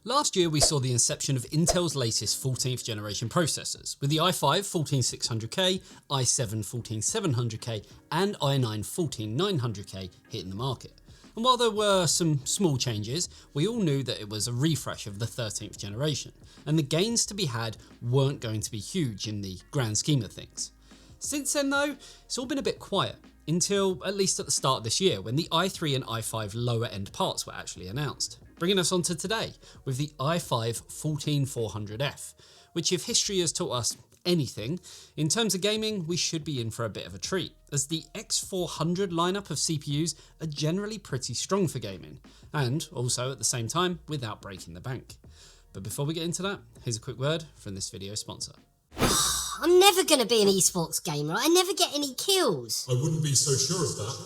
Last year we saw the inception of Intel's latest 14th generation processors, with the i5 14600K, i7 14700K and i9 14900K hitting the market. And while there were some small changes, we all knew that it was a refresh of the 13th generation, and the gains to be had weren't going to be huge in the grand scheme of things. Since then though, it's all been a bit quiet, until at least at the start of this year when the i3 and i5 lower end parts were actually announced. Bringing us on to today with the i5 14400F, which if history has taught us anything, in terms of gaming we should be in for a bit of a treat, as the X400 lineup of CPUs are generally pretty strong for gaming, and also at the same time without breaking the bank. But before we get into that, here's a quick word from this video sponsor. I'm never going to be an esports gamer, I never get any kills. I wouldn't be so sure of that.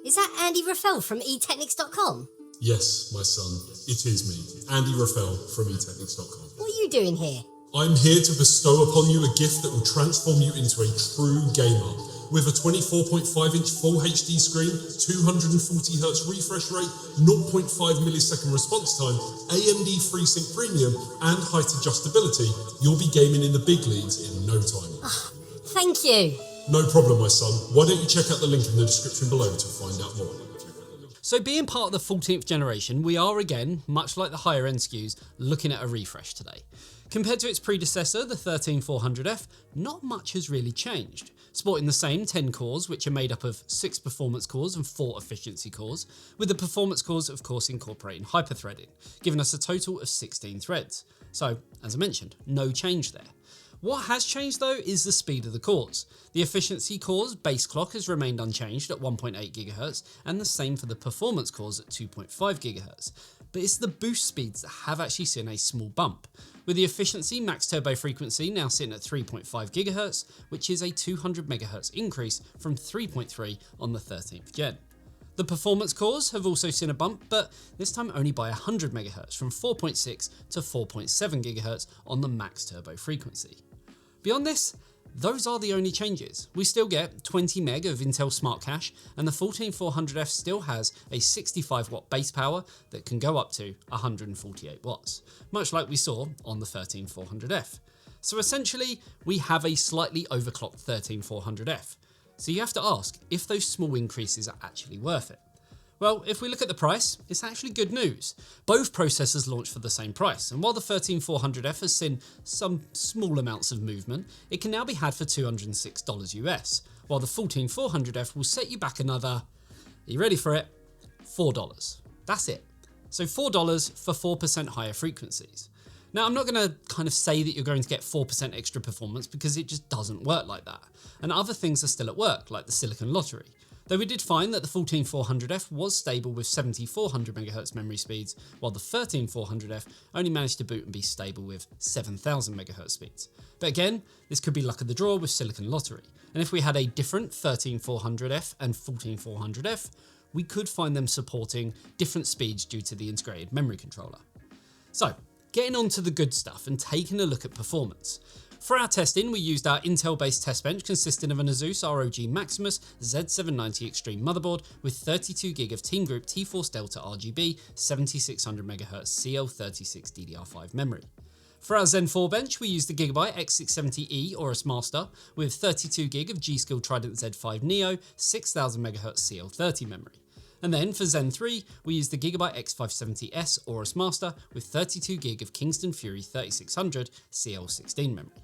Is that Andy Raffel from eTeknix.com? Yes, my son, it is me, Andy Raffel from eTeknix.com. What are you doing here? I'm here to bestow upon you a gift that will transform you into a true gamer. With a 24.5-inch Full HD screen, 240Hz refresh rate, 0.5 millisecond response time, AMD FreeSync Premium, and height adjustability, you'll be gaming in the big leagues in no time. Thank you. No problem, my son. Why don't you check out the link in the description below to find out more. So being part of the 14th generation, we are again, much like the higher end SKUs, looking at a refresh today. Compared to its predecessor, the 13400F, not much has really changed. Sporting the same 10 cores, which are made up of 6 performance cores and 4 efficiency cores, with the performance cores of course incorporating hyperthreading, giving us a total of 16 threads. So, as I mentioned, no change there. What has changed though is the speed of the cores. The efficiency core's base clock has remained unchanged at 1.8 GHz and the same for the performance cores at 2.5 GHz. But it's the boost speeds that have actually seen a small bump, with the efficiency max turbo frequency now sitting at 3.5 GHz, which is a 200 MHz increase from 3.3 on the 13th gen. The performance cores have also seen a bump, but this time only by 100 MHz from 4.6 to 4.7 GHz on the max turbo frequency. Beyond this, those are the only changes. We still get 20 meg of Intel Smart Cache, and the 14400F still has a 65 watt base power that can go up to 148 watts, much like we saw on the 13400F. So essentially, we have a slightly overclocked 13400F. So you have to ask if those small increases are actually worth it. Well, if we look at the price, it's actually good news. Both processors launched for the same price, and while the 13400F has seen some small amounts of movement, it can now be had for $206 US, while the 14400F will set you back another, are you ready for it? $4. That's it. So $4 for 4% higher frequencies. Now, I'm not going to kind of say that you're going to get 4% extra performance because it just doesn't work like that. And other things are still at work, like the Silicon Lottery. Though we did find that the 14400F was stable with 7400 MHz memory speeds, while the 13400F only managed to boot and be stable with 7000 MHz speeds. But again, this could be luck of the draw with Silicon Lottery. And if we had a different 13400F and 14400F, we could find them supporting different speeds due to the integrated memory controller. So, getting on to the good stuff and taking a look at performance. For our testing, we used our Intel-based test bench consisting of an Asus ROG Maximus Z790 Extreme motherboard with 32GB of Team Group T-Force Delta RGB 7600MHz CL36 DDR5 memory. For our Zen 4 bench, we used the Gigabyte X670E Aorus Master with 32GB of G-Skill Trident Z5 Neo 6000MHz CL30 memory. And then for Zen 3, we used the Gigabyte X570S Aorus Master with 32GB of Kingston Fury 3600 CL16 memory.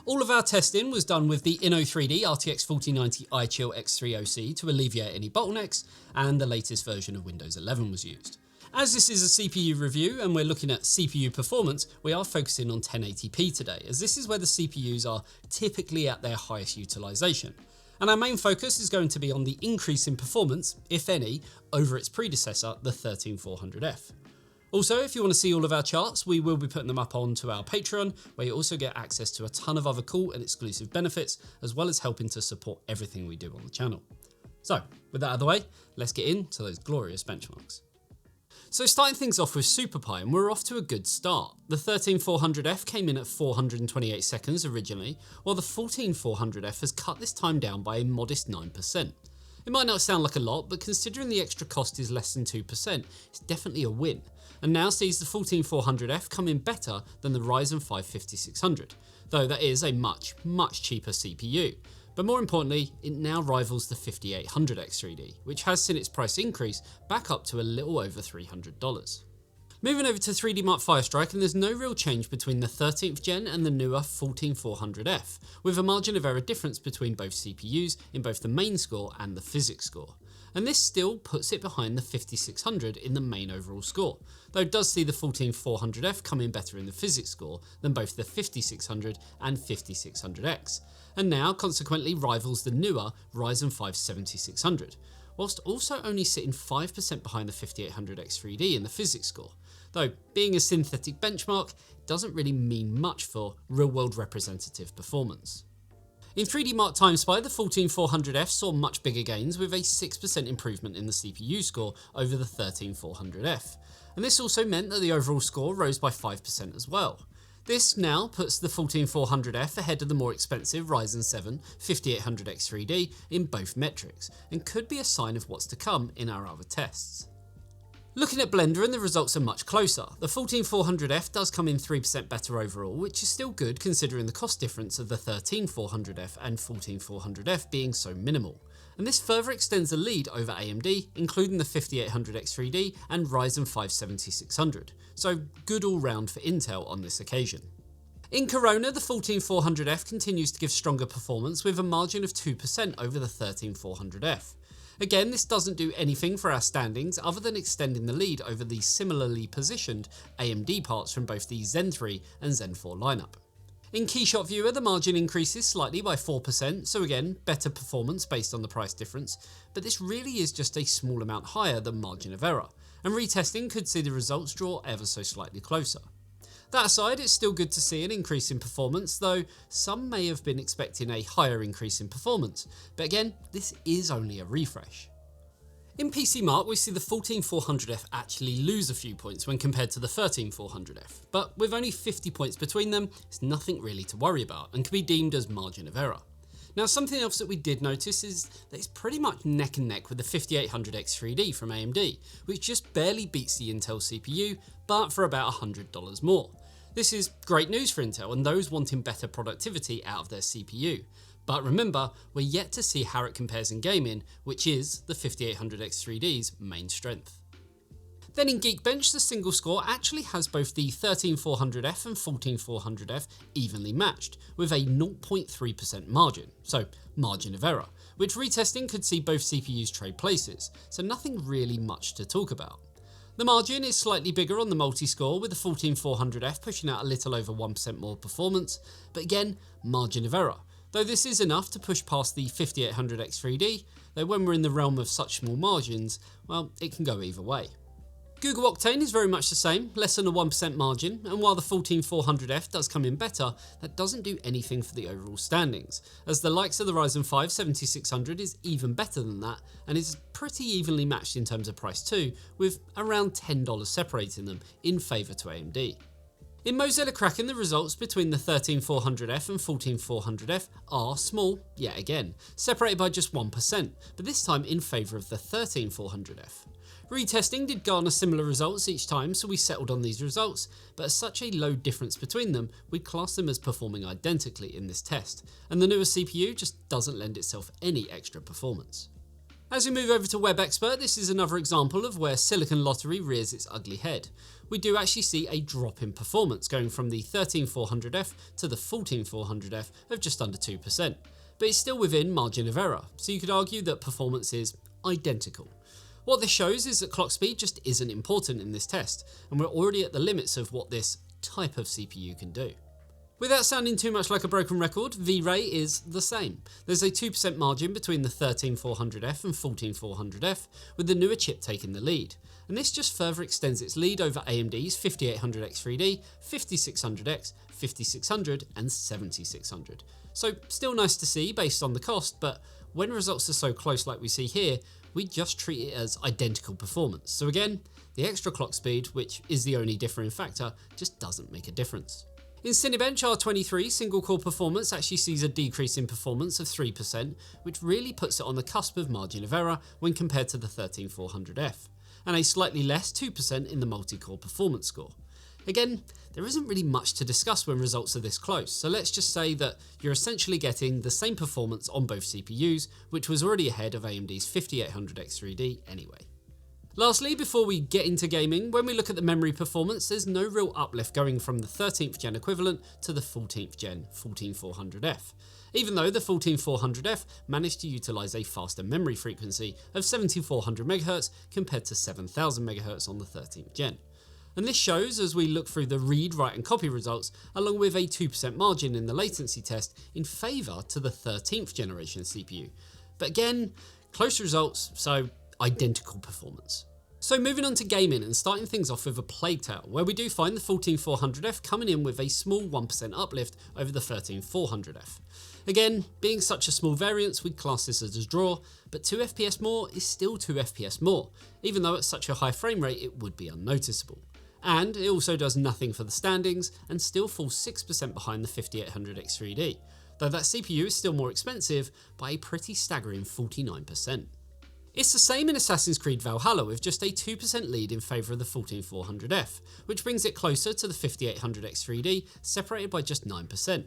All of our testing was done with the Inno3D RTX 4090 iChill X3OC to alleviate any bottlenecks, and the latest version of Windows 11 was used. As this is a CPU review and we're looking at CPU performance, we are focusing on 1080p today, as this is where the CPUs are typically at their highest utilization. And our main focus is going to be on the increase in performance, if any, over its predecessor, the 13400F. Also, if you want to see all of our charts, we will be putting them up onto our Patreon, where you also get access to a ton of other cool and exclusive benefits, as well as helping to support everything we do on the channel. So, with that out of the way, let's get into those glorious benchmarks. So starting things off with SuperPi, and we're off to a good start. The 13400F came in at 428 seconds originally, while the 14400F has cut this time down by a modest 9%. It might not sound like a lot, but considering the extra cost is less than 2%, it's definitely a win. and now sees the 14400F come in better than the Ryzen 5 5600, though that is a much cheaper CPU. But more importantly, it now rivals the 5800X3D, which has seen its price increase back up to a little over $300. Moving over to 3D Mark Firestrike, and there's no real change between the 13th gen and the newer 14400F, with a margin of error difference between both CPUs in both the main score and the physics score. And this still puts it behind the 5600 in the main overall score, though it does see the 14400F come in better in the physics score than both the 5600 and 5600X, and now consequently rivals the newer Ryzen 5 7600, whilst also only sitting 5% behind the 5800X3D in the physics score, though being a synthetic benchmark doesn't really mean much for real-world representative performance. In 3D Mark Timespy, the 14400F saw much bigger gains with a 6% improvement in the CPU score over the 13400F, and this also meant that the overall score rose by 5% as well. This now puts the 14400F ahead of the more expensive Ryzen 7 5800X3D in both metrics, and could be a sign of what's to come in our other tests. Looking at Blender, and the results are much closer. The 14400F does come in 3% better overall, which is still good considering the cost difference of the 13400F and 14400F being so minimal. And this further extends the lead over AMD, including the 5800X3D and Ryzen 5 7600. So good all round for Intel on this occasion. In Corona, the 14400F continues to give stronger performance with a margin of 2% over the 13400F. Again, this doesn't do anything for our standings other than extending the lead over the similarly positioned AMD parts from both the Zen 3 and Zen 4 lineup. In Keyshot Viewer, the margin increases slightly by 4%, so again, better performance based on the price difference, but this really is just a small amount higher than margin of error, and retesting could see the results draw ever so slightly closer. That aside, it's still good to see an increase in performance, though some may have been expecting a higher increase in performance, but again, this is only a refresh. In PCMark, we see the 14400F actually lose a few points when compared to the 13400F, but with only 50 points between them, it's nothing really to worry about and can be deemed as margin of error. Now, something else that we did notice is that it's pretty much neck and neck with the 5800X3D from AMD, which just barely beats the Intel CPU, but for about $100 more. This is great news for Intel and those wanting better productivity out of their CPU. But remember, we're yet to see how it compares in gaming, which is the 5800X3D's main strength. Then in Geekbench, the single score actually has both the 13400F and 14400F evenly matched, with a 0.3% margin, so margin of error, which retesting could see both CPUs trade places, so nothing really much to talk about. The margin is slightly bigger on the multi-score, with the 14400F pushing out a little over 1% more performance, but again, margin of error, though this is enough to push past the 5800X3D, though when we're in the realm of such small margins, well, it can go either way. Google Octane is very much the same, less than a 1% margin, and while the 14400F does come in better, that doesn't do anything for the overall standings, as the likes of the Ryzen 5 7600 is even better than that, and is pretty evenly matched in terms of price too, with around $10 separating them in favour to AMD. In Mozilla Kraken, the results between the 13400F and 14400F are small, yet again, separated by just 1%, but this time in favour of the 13400F. Retesting did garner similar results each time, so we settled on these results, but at such a low difference between them, we'd class them as performing identically in this test, and the newer CPU just doesn't lend itself any extra performance. As we move over to WebXPRT, this is another example of where Silicon Lottery rears its ugly head. We do actually see a drop in performance going from the 13400F to the 14400F of just under 2%, but it's still within margin of error, so you could argue that performance is identical. What this shows is that clock speed just isn't important in this test, and we're already at the limits of what this type of CPU can do. Without sounding too much like a broken record, V-Ray is the same. There's a 2% margin between the 13400F and 14400F, with the newer chip taking the lead, and this just further extends its lead over AMD's 5800X3D, 5600X, 5600 and 7600. So still nice to see based on the cost, but when results are so close like we see here, we just treat it as identical performance. So again, the extra clock speed, which is the only differing factor, just doesn't make a difference. In Cinebench R23, single core performance actually sees a decrease in performance of 3%, which really puts it on the cusp of margin of error when compared to the 13400F. and a slightly less 2% in the multi-core performance score. Again, there isn't really much to discuss when results are this close, so let's just say that you're essentially getting the same performance on both CPUs, which was already ahead of AMD's 5800X3D anyway. Lastly, before we get into gaming, when we look at the memory performance, there's no real uplift going from the 13th gen equivalent to the 14th gen 14400F, even though the 14400F managed to utilise a faster memory frequency of 7400MHz compared to 7000MHz on the 13th gen. And this shows as we look through the read, write and copy results, along with a 2% margin in the latency test in favour to the 13th generation CPU. But again, close results, so identical performance. So moving on to gaming and starting things off with a Plague Tale, where we do find the 14400F coming in with a small 1% uplift over the 13400F. Again, being such a small variance, we'd class this as a draw, but 2 FPS more is still 2 FPS more, even though at such a high frame rate it would be unnoticeable. And it also does nothing for the standings and still falls 6% behind the 5800X3D, though that CPU is still more expensive by a pretty staggering 49%. It's the same in Assassin's Creed Valhalla with just a 2% lead in favour of the 14400F, which brings it closer to the 5800X3D, separated by just 9%.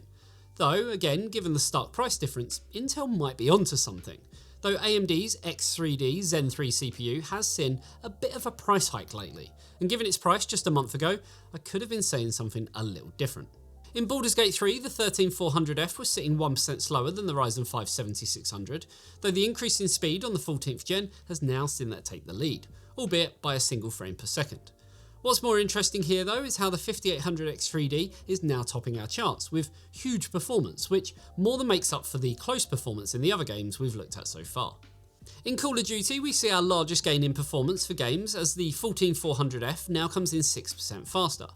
Though, again, given the stark price difference, Intel might be onto something, though AMD's X3D Zen 3 CPU has seen a bit of a price hike lately, and given its price just a month ago, I could have been saying something a little different. In Baldur's Gate 3, the 13400F was sitting 1% slower than the Ryzen 5 7600, though the increase in speed on the 14th gen has now seen that take the lead, albeit by a single frame per second. What's more interesting here though is how the 5800X3D is now topping our charts with huge performance, which more than makes up for the close performance in the other games we've looked at so far. In Call of Duty, we see our largest gain in performance for games as the 14400F now comes in 6% faster.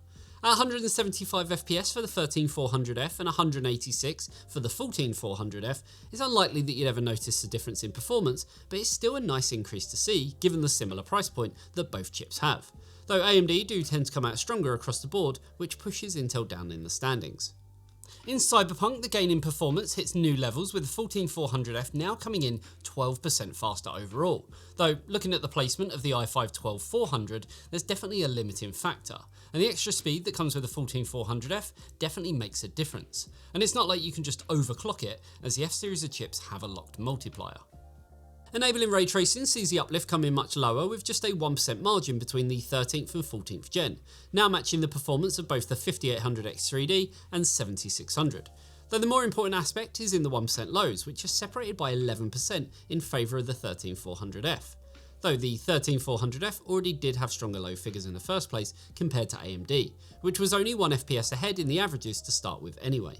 At 175 FPS for the 13400F and 186 for the 14400F, it's unlikely that you'd ever notice a difference in performance, but it's still a nice increase to see given the similar price point that both chips have, though AMD do tend to come out stronger across the board, which pushes Intel down in the standings. In Cyberpunk, the gain in performance hits new levels with the 14400F now coming in 12% faster overall, though looking at the placement of the i5-12400, there's definitely a limiting factor, and the extra speed that comes with the 14400F definitely makes a difference, and it's not like you can just overclock it as the F-series of chips have a locked multiplier. Enabling ray tracing sees the uplift come in much lower with just a 1% margin between the 13th and 14th gen, now matching the performance of both the 5800X3D and 7600. Though the more important aspect is in the 1% lows, which are separated by 11% in favour of the 13400F. Though the 13400F already did have stronger low figures in the first place compared to AMD, which was only 1 FPS ahead in the averages to start with anyway.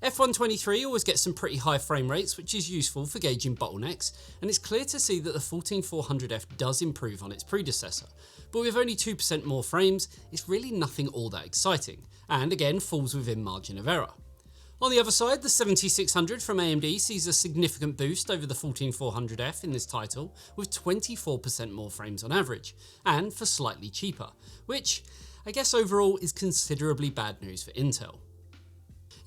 F123 always gets some pretty high frame rates, which is useful for gauging bottlenecks, and it's clear to see that the 14400F does improve on its predecessor, but with only 2% more frames, it's really nothing all that exciting, and again falls within margin of error. On the other side, the 7600 from AMD sees a significant boost over the 14400F in this title, with 24% more frames on average, and for slightly cheaper, which I guess overall is considerably bad news for Intel.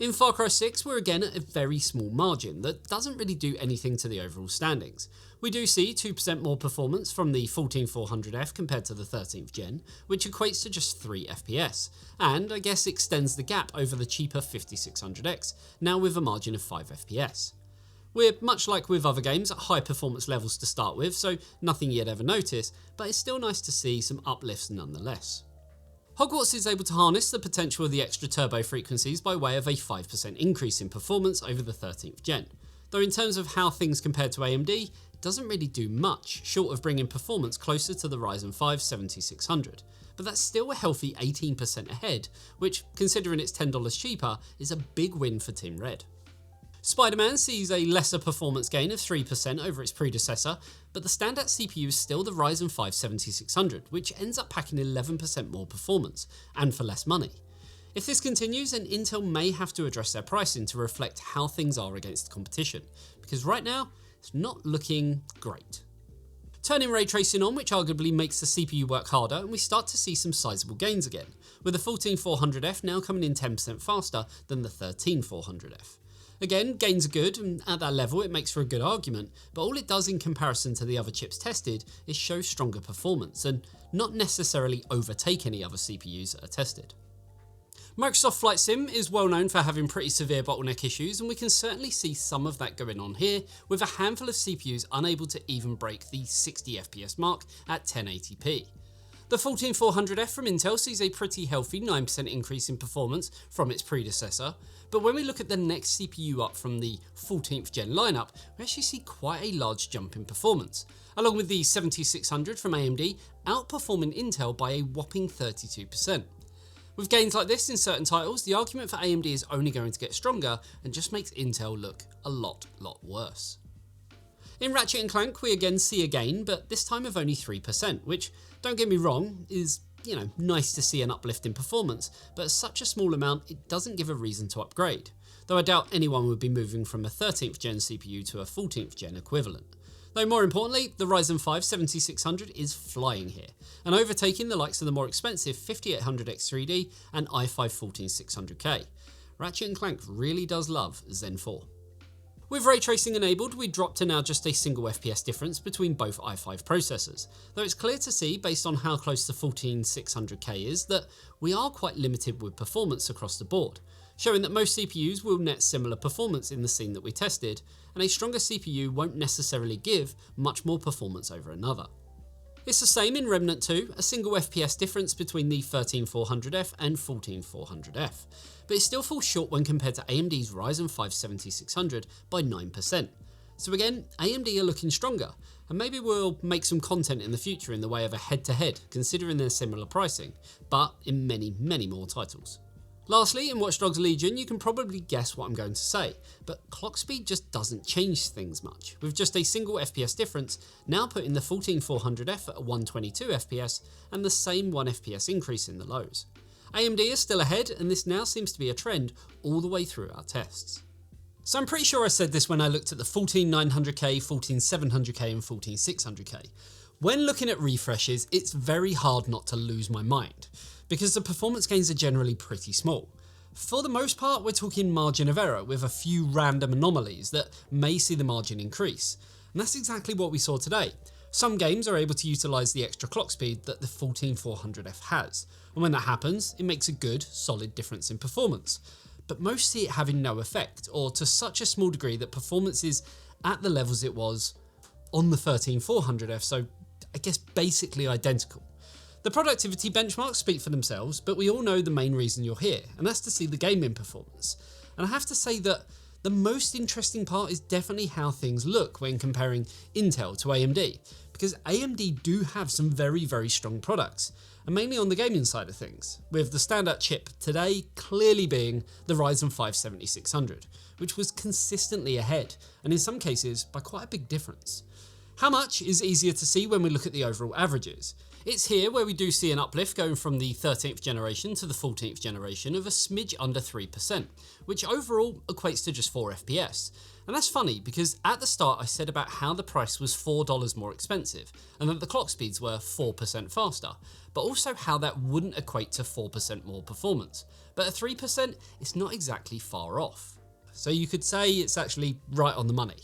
In Far Cry 6, we're again at a very small margin that doesn't really do anything to the overall standings. We do see 2% more performance from the 14400F compared to the 13th gen, which equates to just 3 FPS, and I guess extends the gap over the cheaper 5600X, now with a margin of 5 FPS. We're much like with other games at high performance levels to start with, so nothing you'd ever notice, but it's still nice to see some uplifts nonetheless. Hogwarts is able to harness the potential of the extra turbo frequencies by way of a 5% increase in performance over the 13th gen, though in terms of how things compare to AMD, it doesn't really do much, short of bringing performance closer to the Ryzen 5 7600, but that's still a healthy 18% ahead, which, considering it's $10 cheaper, is a big win for Team Red. Spider-Man sees a lesser performance gain of 3% over its predecessor, but the standout CPU is still the Ryzen 5 7600, which ends up packing 11% more performance, and for less money. If this continues, then Intel may have to address their pricing to reflect how things are against the competition, because right now, it's not looking great. Turning ray tracing on, which arguably makes the CPU work harder, and we start to see some sizable gains again, with the 14400F now coming in 10% faster than the 13400F. Again, gains are good, and at that level it makes for a good argument, but all it does in comparison to the other chips tested is show stronger performance, and not necessarily overtake any other CPUs that are tested. Microsoft Flight Sim is well known for having pretty severe bottleneck issues, and we can certainly see some of that going on here, with a handful of CPUs unable to even break the 60 FPS mark at 1080p. The 14400F from Intel sees a pretty healthy 9% increase in performance from its predecessor, but when we look at the next CPU up from the 14th gen lineup, we actually see quite a large jump in performance, along with the 7600 from AMD outperforming Intel by a whopping 32%. With gains like this in certain titles, the argument for AMD is only going to get stronger and just makes Intel look a lot worse. In Ratchet and Clank, we again see a gain, but this time of only 3%, which, don't get me wrong, is, nice to see an uplift in performance, but at such a small amount, it doesn't give a reason to upgrade, though I doubt anyone would be moving from a 13th gen CPU to a 14th gen equivalent. Though more importantly, the Ryzen 5 7600 is flying here, and overtaking the likes of the more expensive 5800X3D and i5-14600K. Ratchet and Clank really does love Zen 4. With ray tracing enabled, we drop to now just a single FPS difference between both i5 processors, though it's clear to see, based on how close the 14600K is, that we are quite limited with performance across the board, showing that most CPUs will net similar performance in the scene that we tested, and a stronger CPU won't necessarily give much more performance over another. It's the same in Remnant II, a single FPS difference between the 13400F and 14400F, but it still falls short when compared to AMD's Ryzen 5 7600 by 9%. So again, AMD are looking stronger, and maybe we'll make some content in the future in the way of a head-to-head, considering their similar pricing, but in many more titles. Lastly, in Watch Dogs Legion, you can probably guess what I'm going to say, but clock speed just doesn't change things much, with just a single FPS difference now putting the 14400F at 122 FPS and the same 1 FPS increase in the lows. AMD is still ahead, and this now seems to be a trend all the way through our tests. So I'm pretty sure I said this when I looked at the 14900K, 14700K and 14600K. When looking at refreshes, it's very hard not to lose my mind, because the performance gains are generally pretty small. For the most part, we're talking margin of error with a few random anomalies that may see the margin increase. And that's exactly what we saw today. Some games are able to utilise the extra clock speed that the 14400F has, and when that happens, it makes a good, solid difference in performance. But most see it having no effect, or to such a small degree that performance is at the levels it was on the 13400F, so I guess basically identical. The productivity benchmarks speak for themselves, but we all know the main reason you're here, and that's to see the gaming performance. And I have to say that the most interesting part is definitely how things look when comparing Intel to AMD, because AMD do have some very strong products, and mainly on the gaming side of things, with the standout chip today clearly being the Ryzen 5 7600, which was consistently ahead, and in some cases by quite a big difference. How much is easier to see when we look at the overall averages. It's here where we do see an uplift going from the 13th generation to the 14th generation of a smidge under 3%, which overall equates to just 4 FPS. And that's funny because at the start I said about how the price was $4 more expensive and that the clock speeds were 4% faster, but also how that wouldn't equate to 4% more performance. But at 3%, it's not exactly far off. So you could say it's actually right on the money.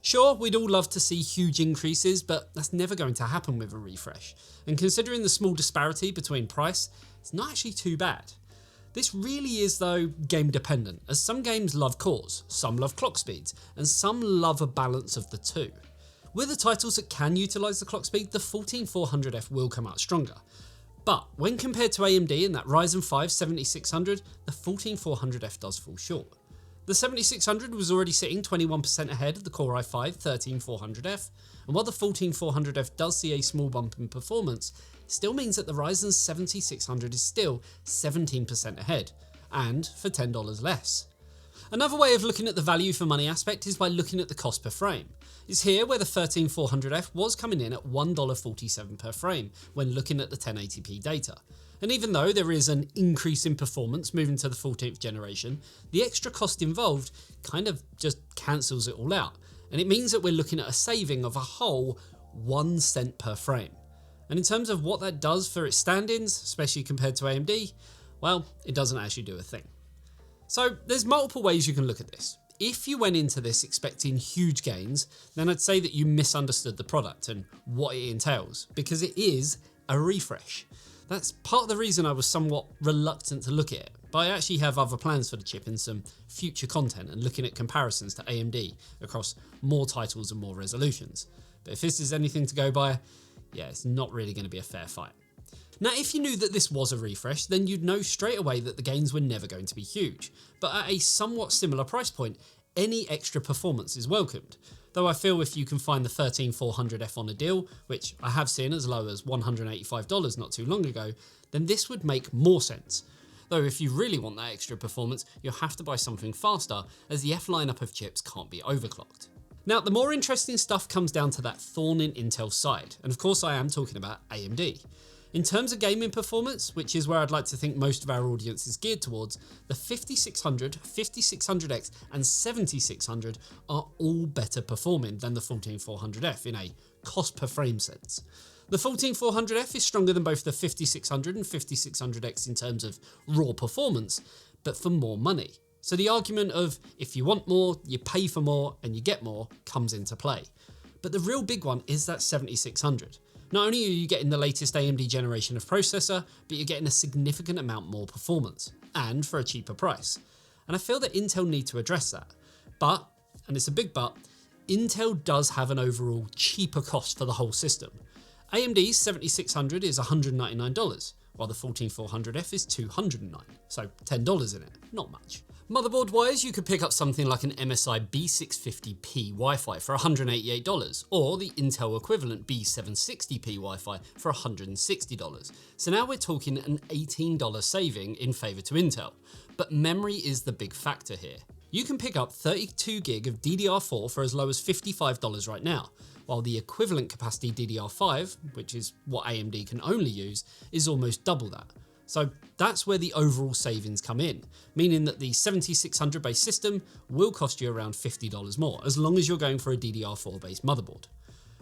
Sure, we'd all love to see huge increases, but that's never going to happen with a refresh. And considering the small disparity between price, it's not actually too bad. This really is though game dependent, as some games love cores, some love clock speeds, and some love a balance of the two. With the titles that can utilise the clock speed, the 14400F will come out stronger. But when compared to AMD and that Ryzen 5 7600, the 14400F does fall short. The 7600 was already sitting 21% ahead of the Core i5 13400F, and while the 14400F does see a small bump in performance, it still means that the Ryzen 7600 is still 17% ahead, and for $10 less. Another way of looking at the value for money aspect is by looking at the cost per frame. It's here where the 13400F was coming in at $1.47 per frame when looking at the 1080p data. And even though there is an increase in performance moving to the 14th generation, the extra cost involved kind of just cancels it all out. And it means that we're looking at a saving of a whole 1 cent per frame. And in terms of what that does for its stand-ins, especially compared to AMD, well, it doesn't actually do a thing. So there's multiple ways you can look at this. if you went into this expecting huge gains, then I'd say that you misunderstood the product and what it entails, because it is a refresh. That's part of the reason I was somewhat reluctant to look at it, but I actually have other plans for the chip in some future content and looking at comparisons to AMD across more titles and more resolutions. But if this is anything to go by, yeah, it's not really going to be a fair fight. Now, if you knew that this was a refresh, then you'd know straight away that the gains were never going to be huge, but at a somewhat similar price point, any extra performance is welcomed. Though I feel if you can find the 13400F on a deal, which I have seen as low as $185 not too long ago, then this would make more sense. Though if you really want that extra performance, you'll have to buy something faster, as the F lineup of chips can't be overclocked. Now, the more interesting stuff comes down to that thorn in Intel's side, and of course I am talking about AMD. In terms of gaming performance, which is where I'd like to think most of our audience is geared towards, the 5600, 5600X and 7600 are all better performing than the 14400F in a cost per frame sense. The 14400F is stronger than both the 5600 and 5600X in terms of raw performance, but for more money. So the argument of if you want more, you pay for more and you get more comes into play. But the real big one is that 7600. Not only are you getting the latest AMD generation of processor, but you're getting a significant amount more performance, and for a cheaper price. And I feel that Intel need to address that. But, and it's a big but, Intel does have an overall cheaper cost for the whole system. AMD's 7600 is $199, while the 14400F is $209, so $10 in it, not much. Motherboard wise, you could pick up something like an MSI B650P Wi-Fi for $188, or the Intel equivalent B760P Wi-Fi for $160. So now we're talking an $18 saving in favour to Intel. But memory is the big factor here. You can pick up 32 gig of DDR4 for as low as $55 right now, while the equivalent capacity DDR5, which is what AMD can only use, is almost double that. So that's where the overall savings come in, meaning that the 7600 based system will cost you around $50 more, as long as you're going for a DDR4 based motherboard.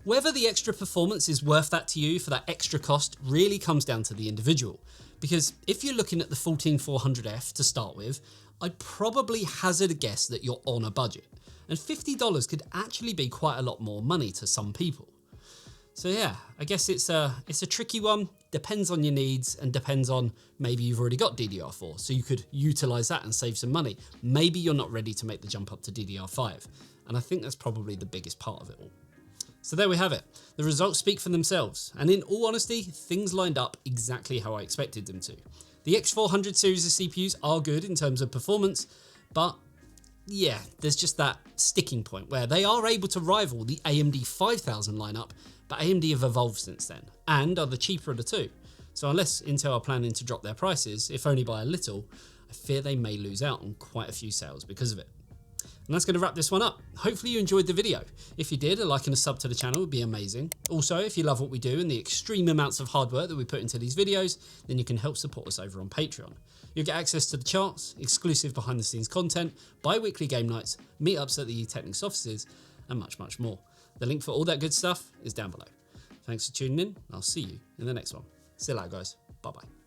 Whether the extra performance is worth that to you for that extra cost really comes dodown to the individual, because if you're looking at the 14400F to start with, I'd probably hazard a guess that you're on a budget, and $50 could actually be quite a lot more money to some people. So yeah, I guess it's a tricky one, depends on your needs and depends on maybe you've already got DDR4, so you could utilize that and save some money. Maybe you're not ready to make the jump up to DDR5, and I think that's probably the biggest part of it all. So there we have it. The results speak for themselves, and in all honesty, things lined up exactly how I expected them to. The X400 series of CPUs are good in terms of performance, but yeah, there's just that sticking point where they are able to rival the AMD 5000 lineup, but AMD have evolved since then and are the cheaper of the two. So unless Intel are planning to drop their prices, if only by a little, I fear they may lose out on quite a few sales because of it. And that's going to wrap this one up. Hopefully you enjoyed the video. If you did, a like and a sub to the channel would be amazing. Also, if you love what we do and the extreme amounts of hard work that we put into these videos, then you can help support us over on Patreon. You'll get access to the charts, exclusive behind the scenes content, bi-weekly game nights, meetups at the eTeknix offices, and much, much more. The link for all that good stuff is down below. Thanks for tuning in. I'll see you in the next one. See you later, guys. Bye-bye.